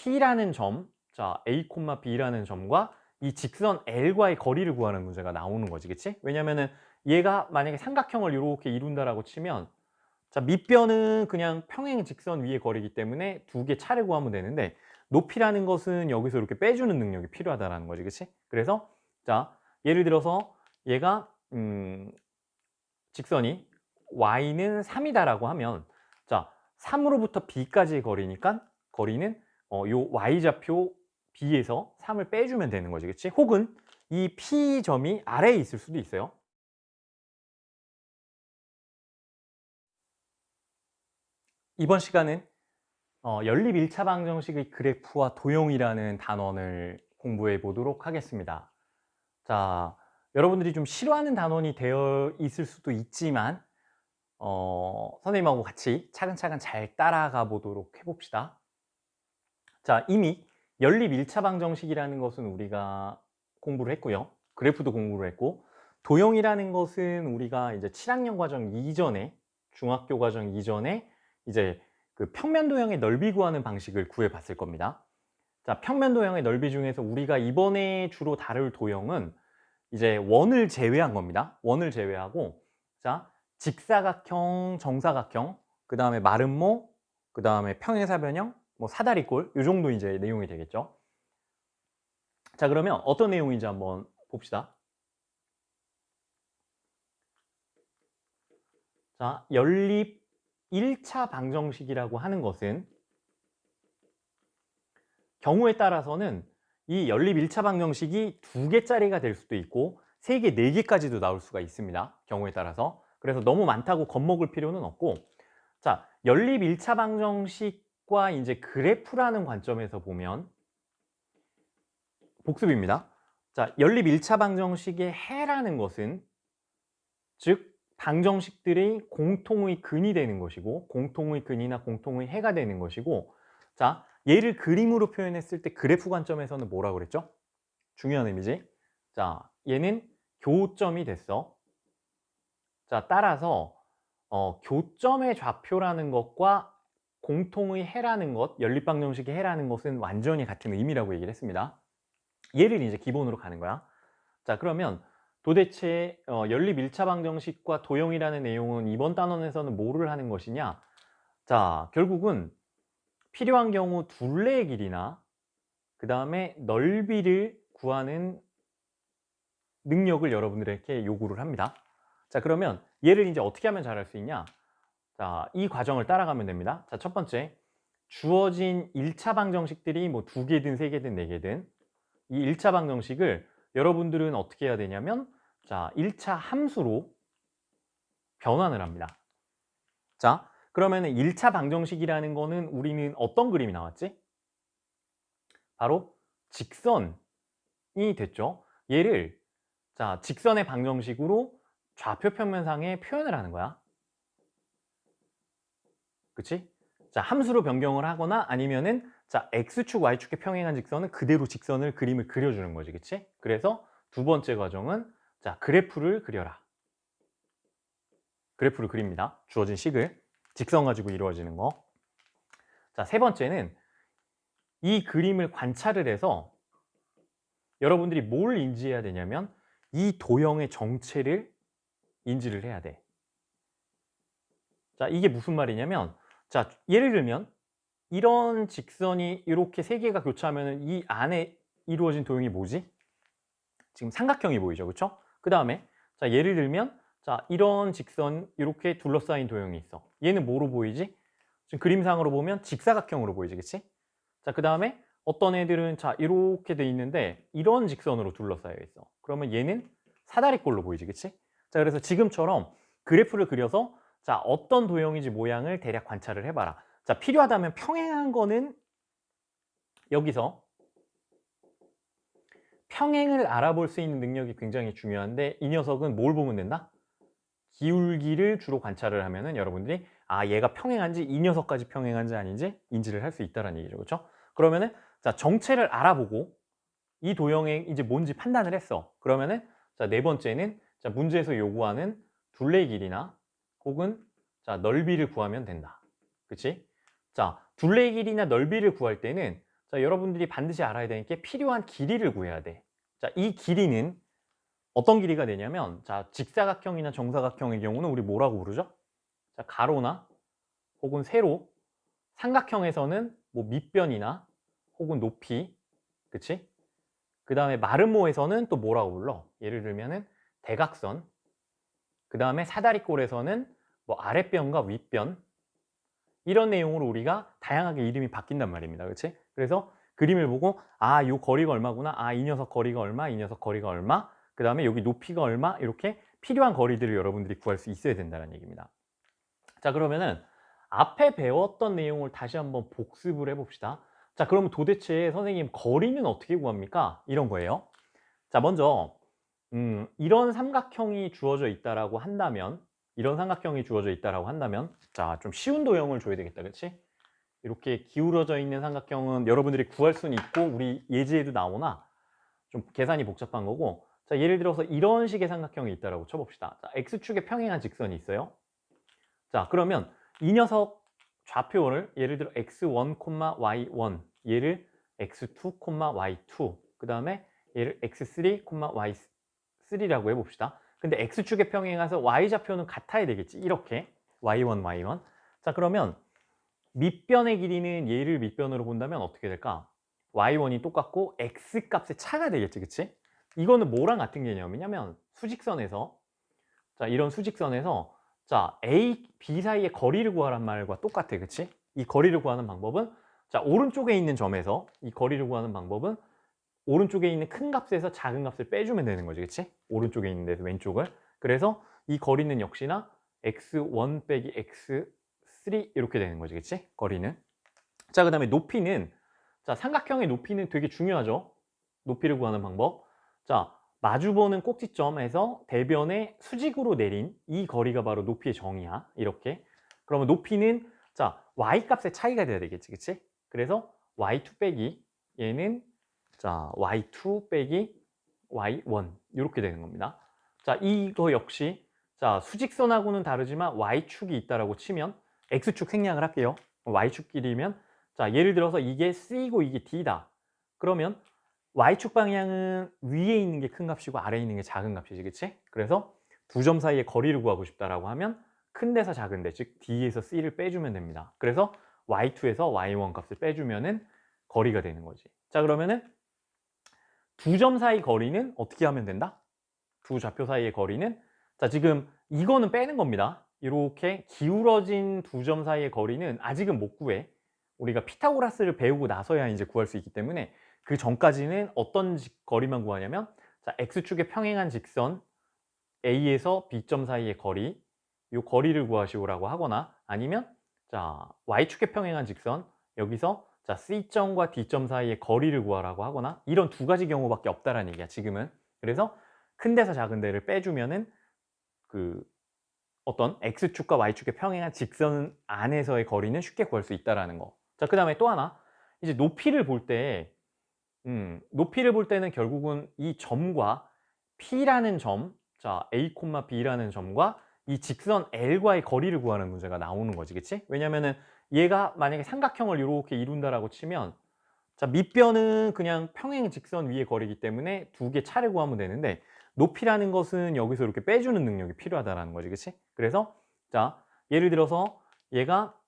P라는 점, 자 A, B라는 점과 이 직선 L과의 거리를 구하는 문제가 나오는 거지, 그치? 왜냐면은 얘가 만약에 삼각형을 이렇게 이룬다라고 치면, 자 밑변은 그냥 평행 직선 위의 거리이기 때문에 두 개 차를 구하면 되는데, 높이라는 것은 여기서 이렇게 빼주는 능력이 필요하다라는 거지, 그치? 그래서 자 예를 들어서 얘가 직선이 y는 3이다라고 하면, 자 3으로부터 b까지의 거리니까 거리는 요 y좌표 b에서 3을 빼주면 되는 거지, 그치? 혹은 이 P점이 아래에 있을 수도 있어요. 이번 시간은 연립 1차 방정식의 그래프와 도형이라는 단원을 공부해 보도록 하겠습니다. 자, 여러분들이 좀 싫어하는 단원이 되어 있을 수도 있지만 선생님하고 같이 차근차근 잘 따라가 보도록 해봅시다. 자, 이미 연립 1차 방정식이라는 것은 우리가 공부를 했고요. 그래프도 공부를 했고, 도형이라는 것은 우리가 이제 7학년 과정 이전에, 중학교 과정 이전에 이제 그 평면 도형의 넓이 구하는 방식을 구해 봤을 겁니다. 자, 평면 도형의 넓이 중에서 우리가 이번에 주로 다룰 도형은 이제 원을 제외한 겁니다. 원을 제외하고, 자, 직사각형, 정사각형, 그 다음에 마름모, 그 다음에 평행사변형, 뭐 사다리꼴, 요 정도 이제 내용이 되겠죠. 자, 그러면 어떤 내용인지 한번 봅시다. 자, 연립 1차 방정식이라고 하는 것은 경우에 따라서는 이 연립 1차 방정식이 2개짜리가 될 수도 있고 3개, 4개까지도 나올 수가 있습니다. 경우에 따라서. 그래서 너무 많다고 겁먹을 필요는 없고, 자, 연립 1차 방정식과 이제 그래프라는 관점에서 보면 복습입니다. 자, 연립 1차 방정식의 해라는 것은, 즉 방정식들의 공통의 근이 되는 것이고, 공통의 근이나 공통의 해가 되는 것이고, 자, 얘를 그림으로 표현했을 때 그래프 관점에서는 뭐라고 그랬죠? 중요한 의미지. 자, 얘는 교점이 됐어. 자, 따라서 교점의 좌표라는 것과 공통의 해라는 것, 연립방정식의 해라는 것은 완전히 같은 의미라고 얘기를 했습니다. 얘를 이제 기본으로 가는 거야. 자, 그러면 도대체 연립 1차 방정식과 도형이라는 내용은 이번 단원에서는 뭐를 하는 것이냐? 자, 결국은 필요한 경우 둘레의 길이나 그 다음에 넓이를 구하는 능력을 여러분들에게 요구를 합니다. 자, 그러면 얘를 이제 어떻게 하면 잘할 수 있냐? 자, 이 과정을 따라가면 됩니다. 자, 첫 번째, 주어진 1차 방정식들이 뭐 2개든 3개든 4개든 이 1차 방정식을 여러분들은 어떻게 해야 되냐면, 자, 1차 함수로 변환을 합니다. 자, 그러면은 1차 방정식이라는 거는 우리는 어떤 그림이 나왔지? 바로 직선이 됐죠. 얘를, 자, 직선의 방정식으로 좌표 평면상에 표현을 하는 거야. 그치? 자, 함수로 변경을 하거나 아니면은, 자, X축, Y축에 평행한 직선은 그대로 직선을 그림을 그려주는 거지. 그치? 그래서 두 번째 과정은, 자, 그래프를 그려라. 그래프를 그립니다. 주어진 식을. 직선 가지고 이루어지는 거. 자, 세 번째는 이 그림을 관찰을 해서 여러분들이 뭘 인지해야 되냐면, 이 도형의 정체를 인지를 해야 돼. 자, 이게 무슨 말이냐면, 자, 예를 들면 이런 직선이 이렇게 세 개가 교차하면 이 안에 이루어진 도형이 뭐지? 지금 삼각형이 보이죠, 그렇죠? 그 다음에, 자, 예를 들면, 자, 이런 직선 이렇게 둘러싸인 도형이 있어. 얘는 뭐로 보이지? 지금 그림상으로 보면 직사각형으로 보이지, 그치? 자, 그 다음에 어떤 애들은, 자, 이렇게 돼 있는데 이런 직선으로 둘러싸여 있어. 그러면 얘는 사다리꼴로 보이지, 그치? 자, 그래서 지금처럼 그래프를 그려서, 자, 어떤 도형인지 모양을 대략 관찰을 해봐라. 자, 필요하다면 평행한 거는 여기서 평행을 알아볼 수 있는 능력이 굉장히 중요한데, 이 녀석은 뭘 보면 된다? 기울기를 주로 관찰을 하면은 여러분들이, 아, 얘가 평행한지, 이 녀석까지 평행한지 아닌지 인지를 할 수 있다는 얘기죠. 그렇죠? 그러면은, 자, 정체를 알아보고 이 도형이 이제 뭔지 판단을 했어. 그러면은, 자, 네 번째는, 자, 문제에서 요구하는 둘레 길이나 혹은, 자, 넓이를 구하면 된다. 그치? 자, 둘레 길이나 넓이를 구할 때는, 자, 여러분들이 반드시 알아야 되는 게 필요한 길이를 구해야 돼. 자, 이 길이는 어떤 길이가 되냐면, 자, 직사각형이나 정사각형의 경우는 우리 뭐라고 부르죠? 자, 가로나 혹은 세로, 삼각형에서는 뭐 밑변이나 혹은 높이, 그치? 그 다음에 마름모에서는 또 뭐라고 불러? 예를 들면은 대각선, 그 다음에 사다리꼴에서는 뭐 아랫변과 윗변, 이런 내용으로 우리가 다양하게 이름이 바뀐단 말입니다. 그치? 그래서 그림을 보고 아, 요 거리가 얼마구나. 아, 이 녀석 거리가 얼마, 이 녀석 거리가 얼마, 그 다음에 여기 높이가 얼마, 이렇게 필요한 거리들을 여러분들이 구할 수 있어야 된다는 얘기입니다. 자, 그러면은 앞에 배웠던 내용을 다시 한번 복습을 해봅시다. 자, 그러면 도대체 선생님 거리는 어떻게 구합니까? 이런 거예요. 자, 먼저 이런 삼각형이 주어져 있다라고 한다면, 이런 삼각형이 주어져 있다라고 한다면, 자, 좀 쉬운 도형을 줘야 되겠다, 그렇지? 이렇게 기울어져 있는 삼각형은 여러분들이 구할 수는 있고 우리 예제에도 나오나 좀 계산이 복잡한 거고, 자, 예를 들어서 이런 식의 삼각형이 있다라고 쳐봅시다. 자, x축에 평행한 직선이 있어요. 자, 그러면 이 녀석 좌표를 예를 들어 x1, y1, 얘를 x2, y2, 그 다음에 얘를 x3, y3라고 해봅시다. 근데 x축에 평행해서 y좌표는 같아야 되겠지. 이렇게 y1, y1. 자, 그러면 밑변의 길이는 얘를 밑변으로 본다면 어떻게 될까? y1이 똑같고 x 값의 차가 되겠지, 그치? 이거는 뭐랑 같은 개념이냐면 수직선에서, 자, 이런 수직선에서 자, A, B 사이의 거리를 구하란 말과 똑같아, 그치? 이 거리를 구하는 방법은, 자, 오른쪽에 있는 점에서 이 거리를 구하는 방법은 오른쪽에 있는 큰 값에서 작은 값을 빼주면 되는 거지, 그치? 오른쪽에 있는 데서 왼쪽을. 그래서 이 거리는 역시나 x1 빼기 x3 이렇게 되는 거지, 그치? 거리는. 자, 그 다음에 높이는, 자, 삼각형의 높이는 되게 중요하죠? 높이를 구하는 방법. 자, 마주보는 꼭지점에서 대변에 수직으로 내린 이 거리가 바로 높이의 정의야. 이렇게. 그러면 높이는, 자, y값의 차이가 돼야 되겠지, 그치? 그래서 y2 빼기 얘는, 자, y2 빼기 y1 이렇게 되는 겁니다. 자, 이거 역시, 자, 수직선하고는 다르지만 y축이 있다라고 치면 x축 생략을 할게요. y축 길이면, 자, 예를 들어서 이게 C고 이게 D다. 그러면 y축 방향은 위에 있는 게 큰 값이고 아래에 있는 게 작은 값이지, 그치? 그래서 두 점 사이의 거리를 구하고 싶다라고 하면 큰 데서 작은 데, 즉 D에서 C를 빼주면 됩니다. 그래서 y2에서 y1 값을 빼주면은 거리가 되는 거지. 자, 그러면은 두 점 사이 거리는 어떻게 하면 된다? 두 좌표 사이의 거리는, 자, 지금 이거는 빼는 겁니다. 이렇게 기울어진 두 점 사이의 거리는 아직은 못 구해. 우리가 피타고라스를 배우고 나서야 이제 구할 수 있기 때문에 그 전까지는 어떤 거리만 구하냐면, 자, x축에 평행한 직선 A에서 B점 사이의 거리, 이 거리를 구하시오라고 하거나, 아니면 자, y축에 평행한 직선 여기서 자, C점과 D점 사이의 거리를 구하라고 하거나, 이런 두 가지 경우밖에 없다라는 얘기야, 지금은. 그래서 큰 데서 작은 데를 빼주면은 그 어떤 x축과 y축의 평행한 직선 안에서의 거리는 쉽게 구할 수 있다라는 거. 자, 그 다음에 또 하나, 이제 높이를 볼 때, 높이를 볼 때는 결국은 이 점과 P라는 점, 자, A, B라는 점과 이 직선 L과의 거리를 구하는 문제가 나오는 거지, 그치? 왜냐면은 얘가 만약에 삼각형을 이렇게 이룬다라고 치면, 자, 밑변은 그냥 평행 직선 위의 거리이기 때문에 두 개 차를 구하면 되는데, 높이라는 것은 여기서 이렇게 빼주는 능력이 필요하다라는 거지, 그치? 그래서 자, 예를 들어서 얘가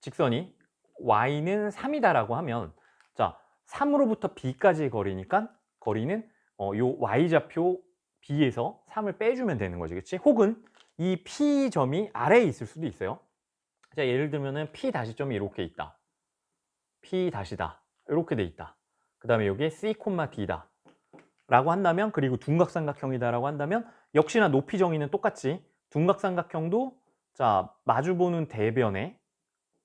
직선이 y는 3이다라고 하면, 자, 3으로부터 b까지의 거리니까 거리는 요 y좌표 b에서 3을 빼주면 되는 거지, 그치? 혹은 이 p점이 아래에 있을 수도 있어요. 자, 예를 들면은 p 다시점이 이렇게 있다. p 다시다. 이렇게 돼 있다. 그 다음에 여기에 c, d다. 라고 한다면, 그리고 둔각삼각형이다 라고 한다면 역시나 높이 정의는 똑같지. 둔각삼각형도, 자, 마주보는 대변에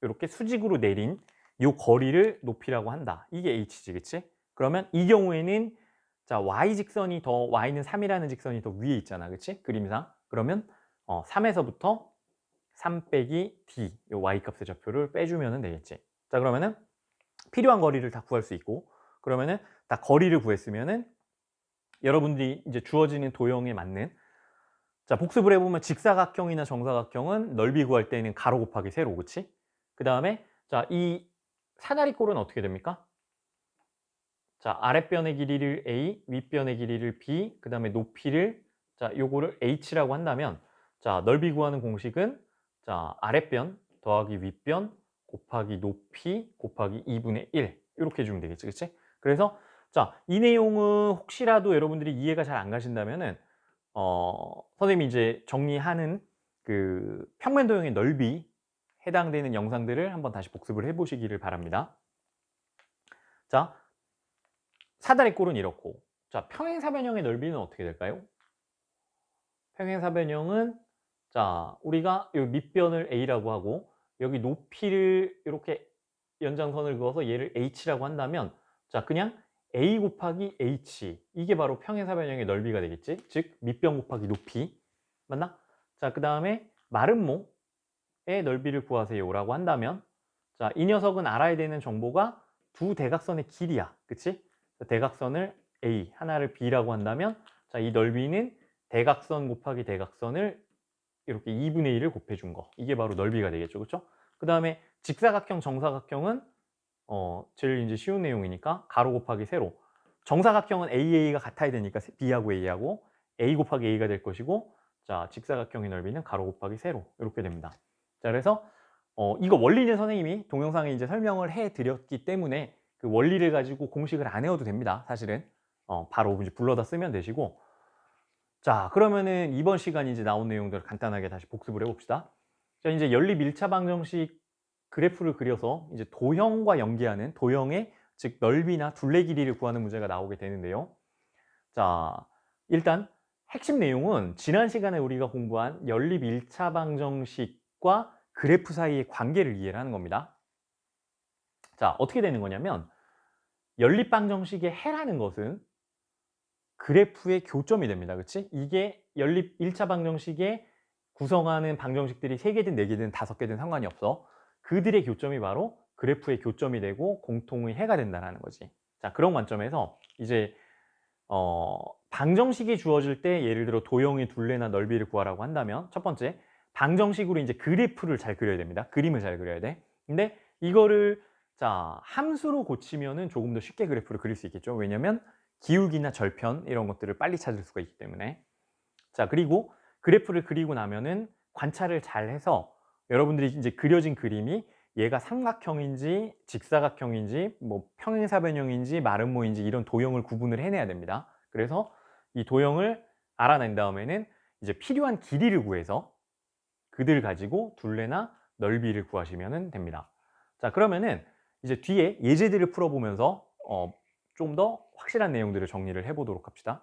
이렇게 수직으로 내린 이 거리를 높이라고 한다. 이게 h지, 그치? 그러면 이 경우에는, 자, y직선이 더, y는 3이라는 직선이 더 위에 있잖아, 그치? 그림상. 그러면 3에서부터 3 빼기 d, 이 y값의 좌표를 빼주면 되겠지. 자, 그러면은 필요한 거리를 다 구할 수 있고, 그러면은 다 거리를 구했으면은 여러분들이 이제 주어지는 도형에 맞는, 자, 복습을 해보면 직사각형이나 정사각형은 넓이 구할 때는 가로 곱하기 세로, 그치? 그 다음에 자, 이 사다리꼴은 어떻게 됩니까? 자, 아랫변의 길이를 A, 윗변의 길이를 B, 그 다음에 높이를 자, 요거를 H라고 한다면 자, 넓이 구하는 공식은 자, 아랫변 더하기 윗변 곱하기 높이 곱하기 2분의 1 이렇게 해주면 되겠지, 그치? 그래서 자, 이 내용은 혹시라도 여러분들이 이해가 잘 안 가신다면은 선생님이 이제 정리하는 그 평면도형의 넓이 해당되는 영상들을 한번 다시 복습을 해 보시기를 바랍니다. 자, 사다리꼴은 이렇고 자, 평행사변형의 넓이는 어떻게 될까요? 평행사변형은 자, 우리가 요 밑변을 A라고 하고 여기 높이를 이렇게 연장선을 그어서 얘를 H라고 한다면 자, 그냥 A 곱하기 H 이게 바로 평행사변형의 넓이가 되겠지? 즉 밑변 곱하기 높이 맞나? 자, 그 다음에 마름모의 넓이를 구하세요라고 한다면 자, 이 녀석은 알아야 되는 정보가 두 대각선의 길이야. 그치? 대각선을 A, 하나를 B라고 한다면 자, 이 넓이는 대각선 곱하기 대각선을 이렇게 2분의 1을 곱해준 거. 이게 바로 넓이가 되겠죠. 그렇죠? 그 다음에 직사각형, 정사각형은 제일 이제 쉬운 내용이니까 가로 곱하기 세로. 정사각형은 AA가 같아야 되니까 B하고 A하고 A 곱하기 A가 될 것이고 자, 직사각형의 넓이는 가로 곱하기 세로 이렇게 됩니다. 자, 그래서 이거 원리는 선생님이 동영상에 이제 설명을 해 드렸기 때문에 그 원리를 가지고 공식을 안 외워도 됩니다. 사실은 바로 이제 불러다 쓰면 되시고 자, 그러면은 이번 시간 이제 나온 내용들을 간단하게 다시 복습을 해봅시다. 자, 이제 연립 밀착 방정식 그래프를 그려서 이제 도형과 연계하는 도형의 즉 넓이나 둘레 길이를 구하는 문제가 나오게 되는데요. 자, 일단 핵심 내용은 지난 시간에 우리가 공부한 연립 1차 방정식과 그래프 사이의 관계를 이해를 하는 겁니다. 자, 어떻게 되는 거냐면 연립 방정식의 해라는 것은 그래프의 교점이 됩니다. 그치? 이게 연립 1차 방정식에 구성하는 방정식들이 3개든 4개든 5개든 상관이 없어. 그들의 교점이 바로 그래프의 교점이 되고 공통의 해가 된다는 거지. 자, 그런 관점에서 이제 방정식이 주어질 때 예를 들어 도형의 둘레나 넓이를 구하라고 한다면 첫 번째, 방정식으로 이제 그래프를 잘 그려야 됩니다. 그림을 잘 그려야 돼. 근데 이거를 자, 함수로 고치면은 조금 더 쉽게 그래프를 그릴 수 있겠죠. 왜냐면 기울기나 절편 이런 것들을 빨리 찾을 수가 있기 때문에. 자, 그리고 그래프를 그리고 나면은 관찰을 잘 해서 여러분들이 이제 그려진 그림이 얘가 삼각형인지 직사각형인지 뭐 평행사변형인지 마름모인지 이런 도형을 구분을 해내야 됩니다. 그래서 이 도형을 알아낸 다음에는 이제 필요한 길이를 구해서 그들 가지고 둘레나 넓이를 구하시면 됩니다. 자, 그러면은 이제 뒤에 예제들을 풀어보면서 좀 더 확실한 내용들을 정리를 해보도록 합시다.